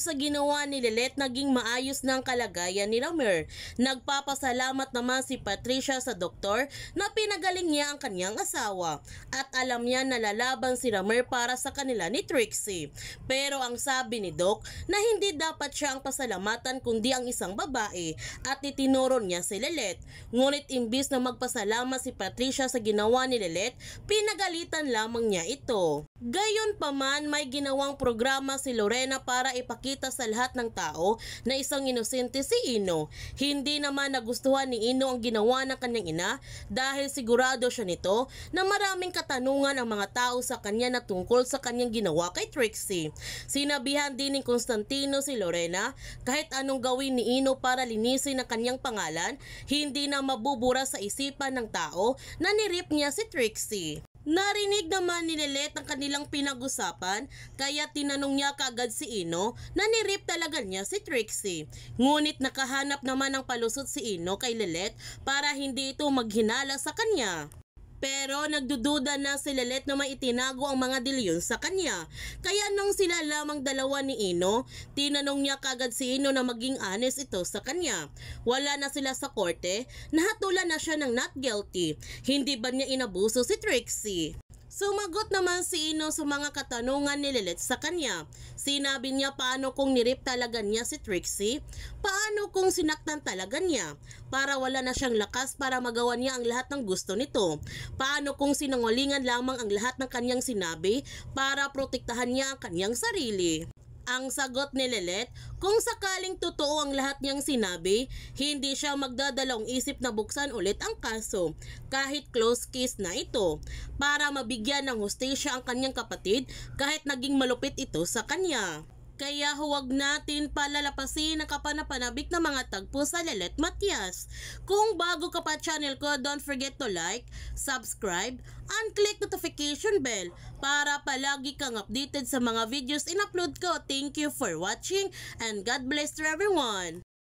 sa ginawa ni Lilet, naging maayos ng kalagayan ni Ramer. Nagpapasalamat naman si Patricia sa doktor na pinagaling niya ang kanyang asawa at alam niya na lalaban si Ramer para sa kanila ni Trixie. Pero ang sabi ni Doc na hindi dapat siya ang pasalamatan kundi ang isang babae at itinuro niya si Lilet. Ngunit imbis na magpasalamat si Patricia sa ginawa ni Lilet, pinagalitan lamang niya ito. Gayon pa man, may ginawang programa si Lorena para ipakita sa lahat ng tao na isang inosente si Ino. Hindi naman nagustuhan ni Ino ang ginawa ng kanyang ina dahil sigurado siya nito na maraming katanungan ang mga tao sa kanya na tungkol sa kanyang ginawa kay Trixie. Sinabihan din ni Constantino si Lorena kahit anong gawin ni Ino para linisin ang kanyang pangalan, hindi na mabubura sa isipan ng tao na nirip niya si Trixie. Narinig naman ni Lilet ang kanilang pinag-usapan kaya tinanong niya kaagad si Ino na nirip talaga niya si Trixie. Ngunit nakahanap naman ng palusot si Ino kay Lilet para hindi ito maghinala sa kanya. Pero nagdududa na si Lilet na may itinago ang mga dilyon sa kanya. Kaya nung sila lamang dalawa ni Ino, tinanong niya kagad si Ino na maging honest ito sa kanya. Wala na sila sa korte, nahatulan na siya ng not guilty. Hindi ba niya inabuso si Trixie? Sumagot naman si Ino sa mga katanungan ni Lilet sa kanya. Sinabi niya paano kung nirip talaga niya si Trixie, paano kung sinaktan talaga niya, para wala na siyang lakas para magawa niya ang lahat ng gusto nito, paano kung sinungalingan lamang ang lahat ng kanyang sinabi para protektahan niya ang kanyang sarili. Ang sagot ni Lilet, kung sakaling totoo ang lahat niyang sinabi, hindi siya magdadalawang isip na buksan ulit ang kaso, kahit close case na ito, para mabigyan ng hustisya ang kanyang kapatid kahit naging malupit ito sa kanya. Kaya huwag natin palalapasin ang kapanapanabik na mga tagpo sa Lilet Matias. Kung bago ka pa channel ko, don't forget to like, subscribe, and click notification bell para palagi kang updated sa mga videos in-upload ko. Thank you for watching and God bless to everyone!